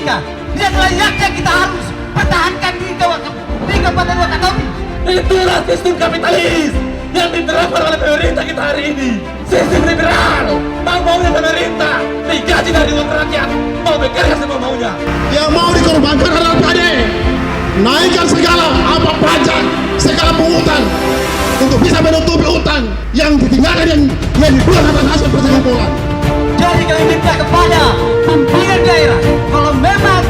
Wakatobi-nya. Tidak layaknya kita harus pertahankan di Kabupaten Wakatobi. Itulah sistem kapitalis yang diterapkan oleh pemerintah kita hari ini. Sistem liberal, mau-maunya pemerintah, digaji dari uang rakyat, mau bekerja semua maunya. Yang mau dikorbankan adalah pade. Naikkan segala apa pajak, segala pungutan untuk bisa menutupi utang yang ditinggalkan yang dibuat atas hasil persekongkolan. Jadi kami minta kepada pimpinan daerah, kalau memang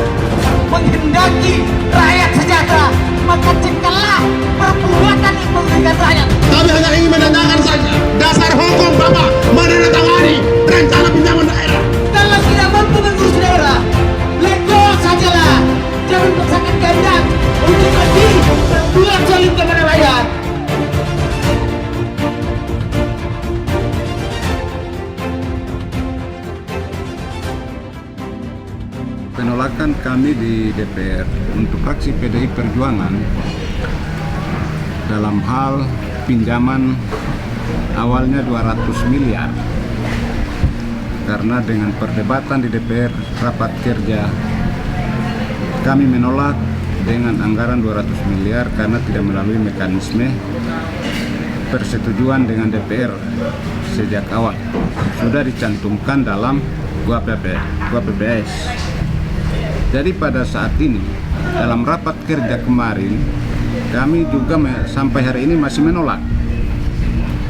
menghendaki rakyat sejahtera, maka cegahlah perbuatan yang merugikan rakyat. Kami hanya ingin menanyakan saja dasar hukum Bapak menandatangani rencana pinjaman daerah. Kalau tidak mampu mengurus daerah, let go sajalah. Jangan paksakan kehendak untuk lebih berbuat zalim kepada rakyat. Penolakan kami di DPR untuk fraksi PDI Perjuangan dalam hal pinjaman awalnya 200 miliar karena dengan perdebatan di DPR rapat kerja kami menolak dengan anggaran 200 miliar karena tidak melalui mekanisme persetujuan dengan DPR sejak awal sudah dicantumkan dalam KUHP-PPS. Jadi pada saat ini dalam rapat kerja kemarin kami juga sampai hari ini masih menolak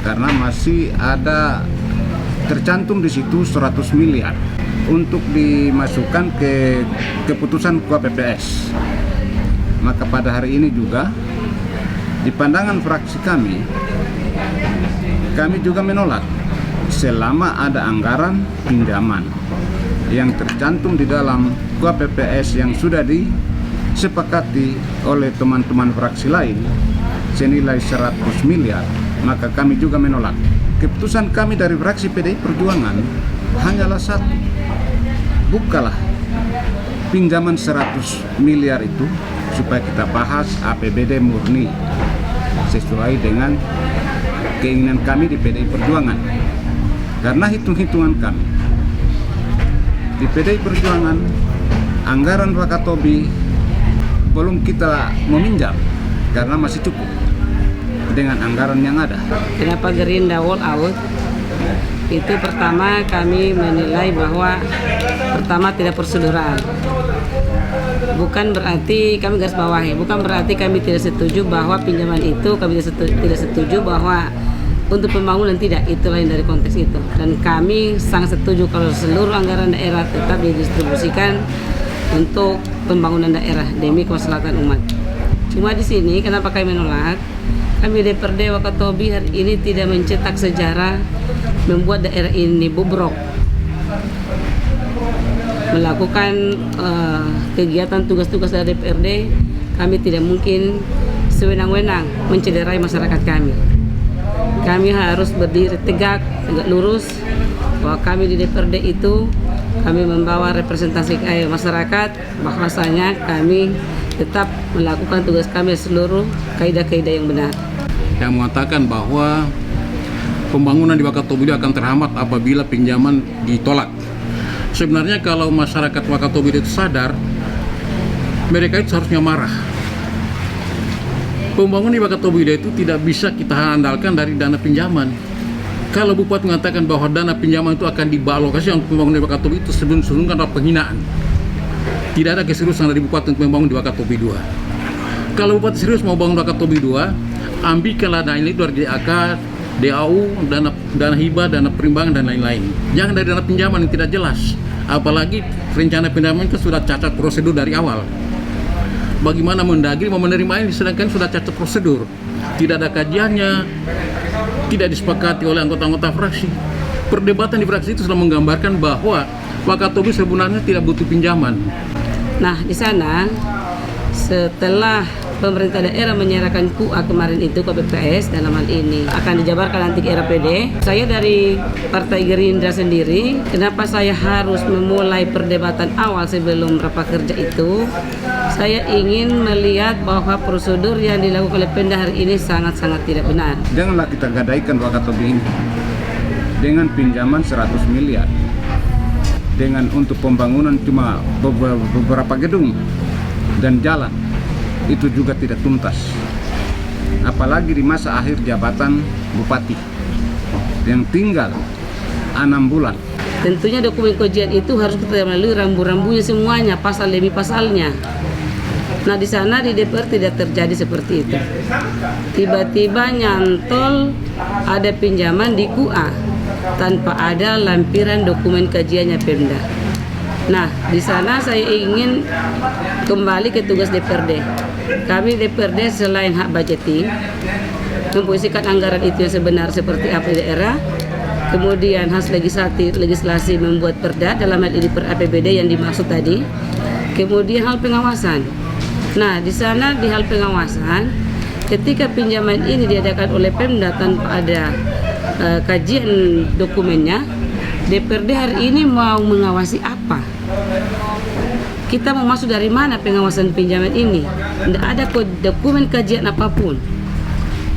karena masih ada tercantum di situ 100 miliar untuk dimasukkan ke keputusan KUHP-PPS. Maka pada hari ini juga di pandangan fraksi kami juga menolak selama ada anggaran pinjaman yang tercantum di dalam KUHP-PPS yang sudah disepakati oleh teman-teman fraksi lain senilai 100 miliar, maka kami juga menolak. Keputusan kami dari fraksi PDI Perjuangan hanyalah satu, bukalah pinjaman 100 miliar itu supaya kita bahas APBD murni sesuai dengan keinginan kami di PDI Perjuangan. Karena hitung-hitungan kami di PDI Perjuangan, anggaran Wakatobi belum kita meminjam karena masih cukup dengan anggaran yang ada. Kenapa Gerindra wall out? Itu pertama kami menilai bahwa pertama tidak prosedural. Bukan berarti kami garis bawahi, bukan berarti kami tidak setuju bahwa pinjaman itu, kami tidak setuju bahwa untuk pembangunan tidak, itu lain dari konteks itu. Dan kami sangat setuju kalau seluruh anggaran daerah tetap didistribusikan untuk pembangunan daerah demi kemaslahatan umat. Cuma di sini kenapa kami menolak? Kami DPRD Wakatobi hari ini tidak mencetak sejarah membuat daerah ini bobrok, melakukan kegiatan tugas-tugas dari DPRD. Kami tidak mungkin sewenang-wenang mencederai masyarakat kami. Kami harus berdiri tegak lurus bahwa kami di DPRD itu kami membawa representasi masyarakat, bahwasanya kami tetap melakukan tugas kami seluruh kaidah-kaidah yang benar. Yang mengatakan bahwa pembangunan di Wakatobi akan terhambat apabila pinjaman ditolak. Sebenarnya kalau masyarakat Wakatobi itu sadar, mereka itu seharusnya marah. Pembangunan di Wakatobi itu tidak bisa kita andalkan dari dana pinjaman. Kalau Bupati mengatakan bahwa dana pinjaman itu akan dialokasi untuk pembangunan di Wakatobi itu sebelum-sebelumnya adalah penghinaan. Tidak ada keseriusan dari Bupati untuk membangun di Wakatobi 2. Kalau Bupati serius mau bangun Wakatobi 2, ambilkanlah dana itu dari DAK, DAU, dana hibah, dana perimbangan, dan lain-lain. Jangan dari dana pinjaman yang tidak jelas. Apalagi rencana pinjaman itu sudah cacat prosedur dari awal. Bagaimana Mendagri mau menerima ini sedangkan sudah cacat prosedur, tidak ada kajiannya, tidak disepakati oleh anggota-anggota fraksi. Perdebatan di fraksi itu sudah menggambarkan bahwa Wakatobi sebenarnya tidak butuh pinjaman. Nah, di sana setelah pemerintah daerah menyerahkan KUA kemarin itu ke BPS, dalam hal ini akan dijabarkan nanti ke RAPD. Saya dari Partai Gerindra sendiri, kenapa saya harus memulai perdebatan awal sebelum rapat kerja itu? Saya ingin melihat bahwa prosedur yang dilakukan oleh Pemda hari ini sangat-sangat tidak benar. Janganlah kita gadaikan Wakatobi ini dengan pinjaman 100 miliar. dengan untuk pembangunan cuma beberapa gedung dan jalan, itu juga tidak tuntas. Apalagi di masa akhir jabatan bupati yang tinggal 6 bulan. Tentunya dokumen kajian itu harus kita melalui rambu-rambunya semuanya, pasal demi pasalnya. Nah di sana di DPR tidak terjadi seperti itu. Tiba-tiba nyantol ada pinjaman di KUA tanpa ada lampiran dokumen kajiannya Pemda. Nah di sana saya ingin kembali ke tugas DPRD. Kami DPRD selain hak budgeting, memposisikan anggaran itu yang sebenar seperti apa di daerah. Kemudian khas legislasi membuat perda dalam hal ini per APBD yang dimaksud tadi. Kemudian hal pengawasan. Nah, di sana di hal pengawasan, ketika pinjaman ini diadakan oleh Pemda tanpa ada kajian dokumennya, DPRD hari ini mau mengawasi apa? Kita mau masuk dari mana pengawasan pinjaman ini? Tidak ada dokumen kajian apapun.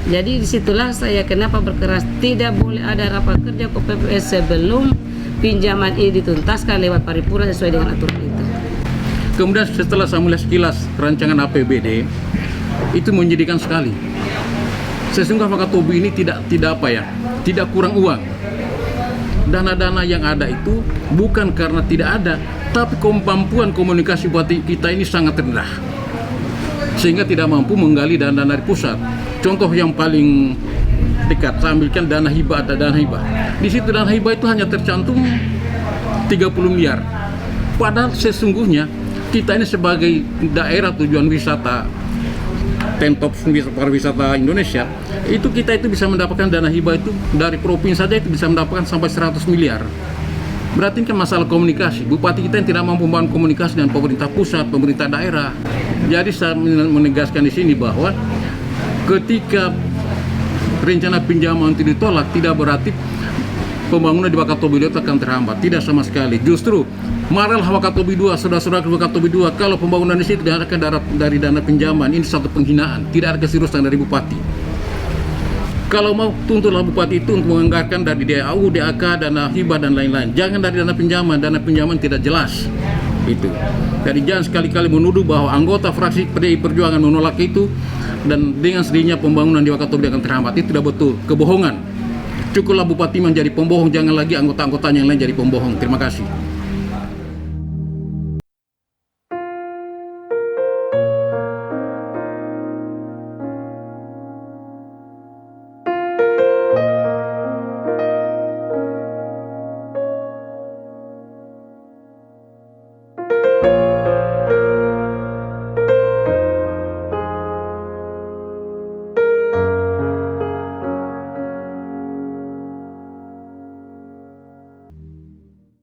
Jadi disitulah saya kenapa berkeras tidak boleh ada rapat kerja KPPS sebelum pinjaman ini dituntaskan lewat paripurna sesuai dengan aturan itu. Kemudian setelah saya melihat sekilas rancangan APBD, itu menjadikan sekali. Sesungguhnya Wakatobi ini tidak kurang uang. Dana-dana yang ada itu bukan karena tidak ada, tapi kemampuan komunikasi buat kita ini sangat rendah, sehingga tidak mampu menggali dana dari pusat. Contoh yang paling dekat, saya ambilkan dana hibah, ada dana hibah. Di situ dana hibah itu hanya tercantum 30 miliar. Padahal sesungguhnya kita ini sebagai daerah tujuan wisata, 10 top pariwisata Indonesia, itu kita itu bisa mendapatkan dana hibah itu dari provinsi saja itu bisa mendapatkan sampai 100 miliar. Berarti kan masalah komunikasi. Bupati kita yang tidak mampu membangun komunikasi dengan pemerintah pusat, pemerintah daerah. Jadi saya menegaskan di sini bahwa ketika rencana pinjaman itu ditolak, tidak berarti pembangunan di Wakatobi II akan terhambat. Tidak sama sekali. Justru marahlah Wakatobi II, saudara-saudara Wakatobi II, kalau pembangunan di situ diadakan dari dana pinjaman. Ini satu penghinaan. Tidak ada keseriusan dari Bupati. Kalau mau tuntutlah Bupati itu untuk menganggarkan dari DAU, DAK, dana hibah dan lain-lain. Jangan dari dana pinjaman tidak jelas. Itu. Jadi jangan sekali-kali menuduh bahwa anggota fraksi PDI Perjuangan menolak itu dan dengan sendirinya pembangunan di Wakatobi akan terhambat. Itu tidak betul, kebohongan. Cukuplah Bupati menjadi pembohong, jangan lagi anggota-anggotanya yang lain jadi pembohong. Terima kasih.